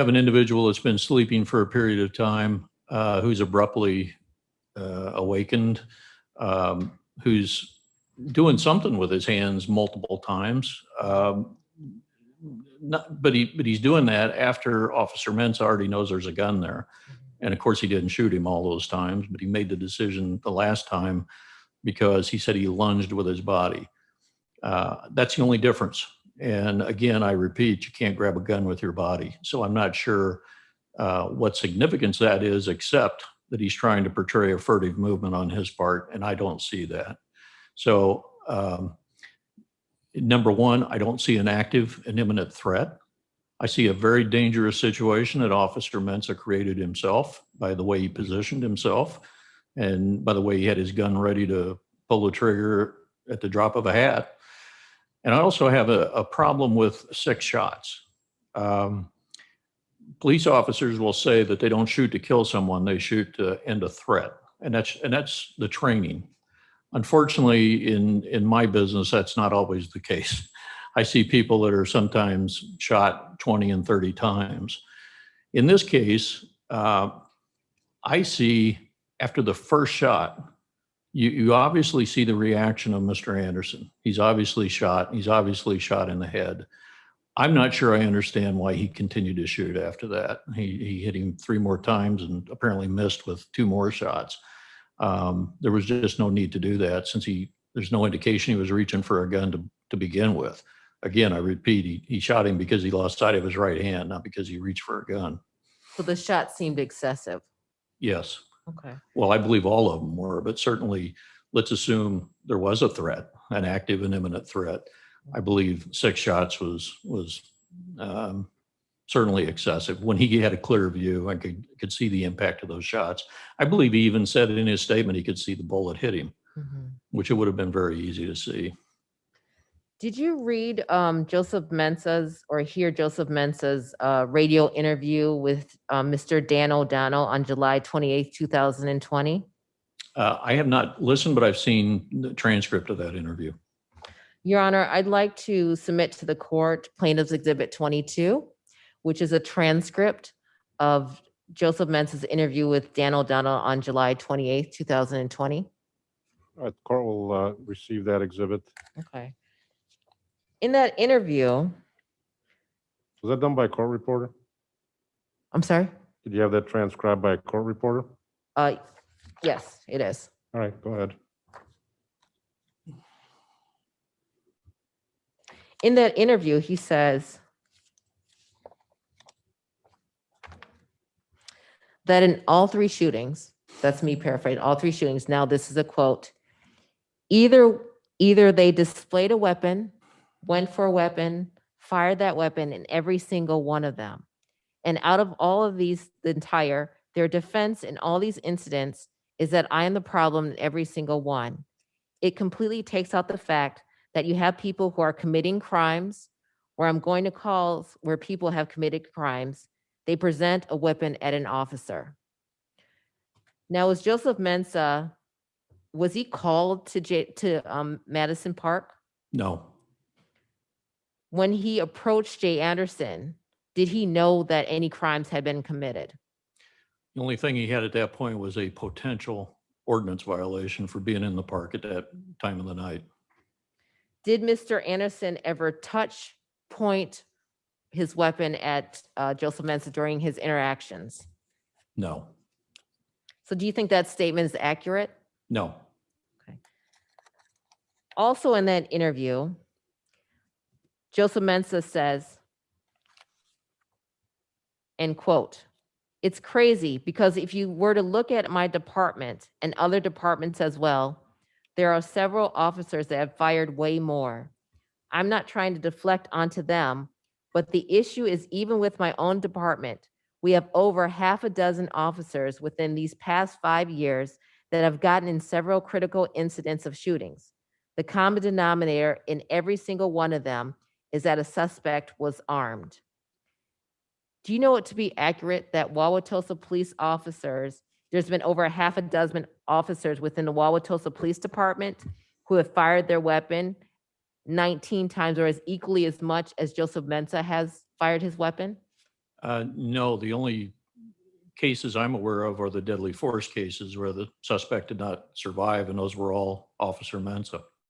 have an individual that's been sleeping for a period of time, who's abruptly awakened, who's doing something with his hands multiple times. But he's doing that after Officer Mensah already knows there's a gun there. And of course, he didn't shoot him all those times, but he made the decision the last time because he said he lunged with his body. That's the only difference. And again, I repeat, you can't grab a gun with your body. So I'm not sure what significance that is, except that he's trying to portray a furtive movement on his part, and I don't see that. So number one, I don't see an active and imminent threat. I see a very dangerous situation that Officer Mensah created himself by the way he positioned himself and by the way he had his gun ready to pull the trigger at the drop of a hat. And I also have a problem with 6 shots. Police officers will say that they don't shoot to kill someone, they shoot to end a threat. And that's the training. Unfortunately, in my business, that's not always the case. I see people that are sometimes shot 20 and 30 times. In this case, I see after the first shot, you obviously see the reaction of Mr. Anderson. He's obviously shot. He's obviously shot in the head. I'm not sure I understand why he continued to shoot after that. He hit him 3 more times and apparently missed with 2 more shots. There was just no need to do that since there's no indication he was reaching for a gun to begin with. Again, I repeat, he shot him because he lost sight of his right hand, not because he reached for a gun. So the shot seemed excessive. Yes. Okay. Well, I believe all of them were, but certainly let's assume there was a threat, an active and imminent threat. I believe 6 shots was certainly excessive. When he had a clear view, I could see the impact of those shots. I believe he even said in his statement he could see the bullet hit him, which it would have been very easy to see. Did you read Joseph Mensah's or hear Joseph Mensah's radio interview with Mr. Dan O'Donnell on July 28th, 2020? I have not listened, but I've seen the transcript of that interview. Your Honor, I'd like to submit to the court Plaintiff's Exhibit 22, which is a transcript of Joseph Mensah's interview with Dan O'Donnell on July 28th, 2020. All right, the court will receive that exhibit. Okay. In that interview, Was that done by a court reporter? I'm sorry? Did you have that transcribed by a court reporter? Yes, it is. All right, go ahead. In that interview, he says that in all 3 shootings, that's me paraphrasing, all 3 shootings, now this is a quote, either they displayed a weapon, went for a weapon, fired that weapon in every single one of them. And out of all of these, their defense in all these incidents is that I am the problem in every single one. It completely takes out the fact that you have people who are committing crimes, or I'm going to call where people have committed crimes, they present a weapon at an officer. Now, was Joseph Mensah, was he called to Madison Park? No. When he approached Jay Anderson, did he know that any crimes had been committed? The only thing he had at that point was a potential ordinance violation for being in the park at that time of the night. Did Mr. Anderson ever point his weapon at Joseph Mensah during his interactions? No. So do you think that statement is accurate? No. Okay. Also in that interview, Joseph Mensah says, and quote, "It's crazy because if you were to look at my department and other departments as well, there are several officers that have fired way more. I'm not trying to deflect onto them, but the issue is even with my own department, we have over 6 officers within these past 5 years that have gotten in several critical incidents of shootings. The common denominator in every single one of them is that a suspect was armed." Do you know it to be accurate that Wauwatosa police officers, there's been over 6 officers within the Wauwatosa Police Department who have fired their weapon 19 times or as equally as much as Joseph Mensah has fired his weapon? No, the only cases I'm aware of are the deadly force cases where the suspect did not survive, and those were all Officer Mensah.